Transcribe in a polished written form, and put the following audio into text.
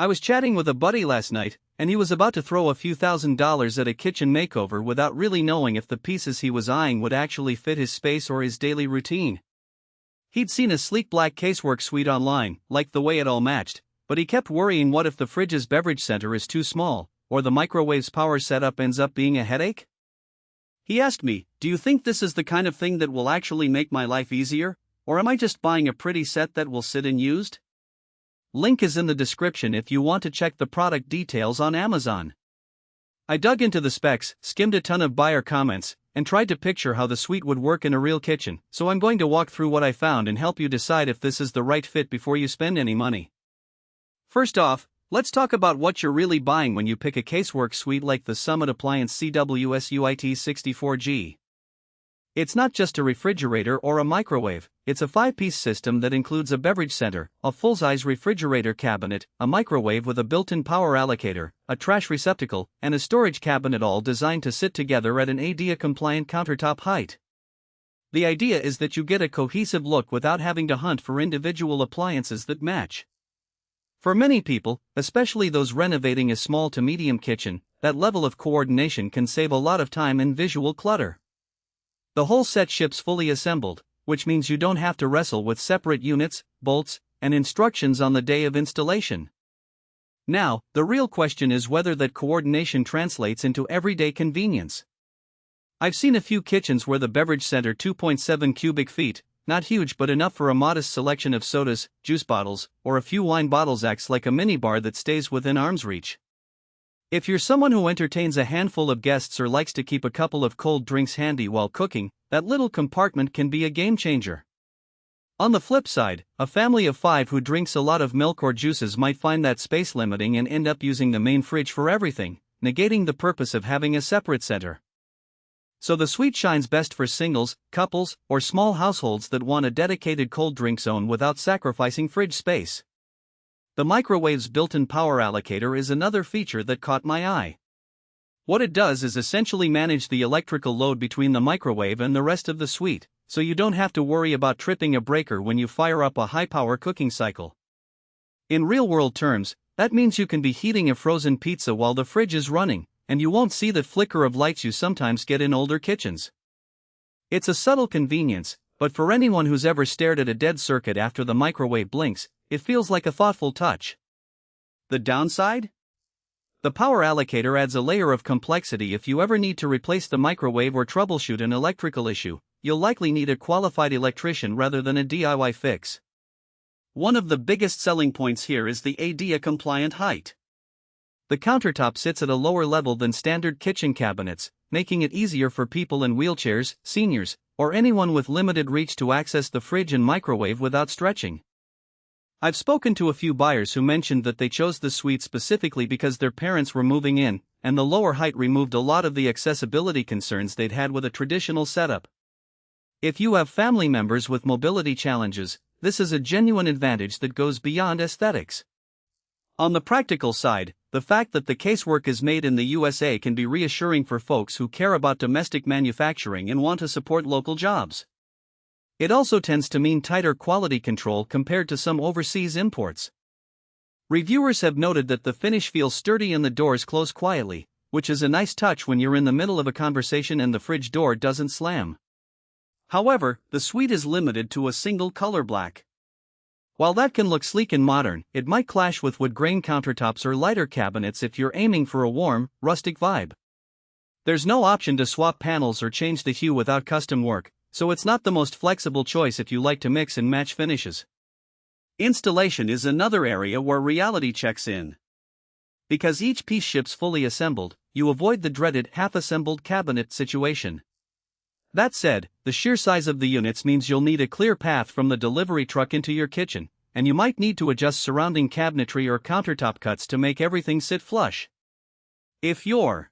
I was chatting with a buddy last night, and he was about to throw a few $1,000s at a kitchen makeover without really knowing if the pieces he was eyeing would actually fit his space or his daily routine. He'd seen a sleek black casework suite online, liked the way it all matched, but he kept worrying what if the fridge's beverage center is too small, or the microwave's power setup ends up being a headache? He asked me, "Do you think this is the kind of thing that will actually make my life easier, or am I just buying a pretty set that will sit unused?" Link is in the description if you want to check the product details on Amazon. I dug into the specs, skimmed a ton of buyer comments, and tried to picture how the suite would work in a real kitchen, so I'm going to walk through what I found and help you decide if this is the right fit before you spend any money. First off, let's talk about what you're really buying when you pick a casework suite like the Summit Appliance CWSUITE64G. It's not just a refrigerator or a microwave, it's a 5-piece system that includes a beverage center, a full-size refrigerator cabinet, a microwave with a built-in power allocator, a trash receptacle, and a storage cabinet, all designed to sit together at an ADA-compliant countertop height. The idea is that you get a cohesive look without having to hunt for individual appliances that match. For many people, especially those renovating a small to medium kitchen, that level of coordination can save a lot of time and visual clutter. The whole set ships fully assembled, which means you don't have to wrestle with separate units, bolts, and instructions on the day of installation. Now, the real question is whether that coordination translates into everyday convenience. I've seen a few kitchens where the beverage center 2.7 cubic feet, not huge but enough for a modest selection of sodas, juice bottles, or a few wine bottles, acts like a minibar that stays within arm's reach. If you're someone who entertains a handful of guests or likes to keep a couple of cold drinks handy while cooking, that little compartment can be a game changer. On the flip side, a family of 5 who drinks a lot of milk or juices might find that space limiting and end up using the main fridge for everything, negating the purpose of having a separate center. So the suite shines best for singles, couples, or small households that want a dedicated cold drink zone without sacrificing fridge space. The microwave's built-in power allocator is another feature that caught my eye. What it does is essentially manage the electrical load between the microwave and the rest of the suite, so you don't have to worry about tripping a breaker when you fire up a high-power cooking cycle. In real-world terms, that means you can be heating a frozen pizza while the fridge is running, and you won't see the flicker of lights you sometimes get in older kitchens. It's a subtle convenience, but for anyone who's ever stared at a dead circuit after the microwave blinks, it feels like a thoughtful touch. The downside? The power allocator adds a layer of complexity. If you ever need to replace the microwave or troubleshoot an electrical issue, you'll likely need a qualified electrician rather than a DIY fix. One of the biggest selling points here is the ADA-compliant height. The countertop sits at a lower level than standard kitchen cabinets, making it easier for people in wheelchairs, seniors, or anyone with limited reach to access the fridge and microwave without stretching. I've spoken to a few buyers who mentioned that they chose the suite specifically because their parents were moving in, and the lower height removed a lot of the accessibility concerns they'd had with a traditional setup. If you have family members with mobility challenges, this is a genuine advantage that goes beyond aesthetics. On the practical side, the fact that the casework is made in the USA can be reassuring for folks who care about domestic manufacturing and want to support local jobs. It also tends to mean tighter quality control compared to some overseas imports. Reviewers have noted that the finish feels sturdy and the doors close quietly, which is a nice touch when you're in the middle of a conversation and the fridge door doesn't slam. However, the suite is limited to a single color black. While that can look sleek and modern, it might clash with wood grain countertops or lighter cabinets if you're aiming for a warm, rustic vibe. There's no option to swap panels or change the hue without custom work, so it's not the most flexible choice if you like to mix and match finishes. Installation is another area where reality checks in. Because each piece ships fully assembled, you avoid the dreaded half-assembled cabinet situation. That said, the sheer size of the units means you'll need a clear path from the delivery truck into your kitchen, and you might need to adjust surrounding cabinetry or countertop cuts to make everything sit flush. If you're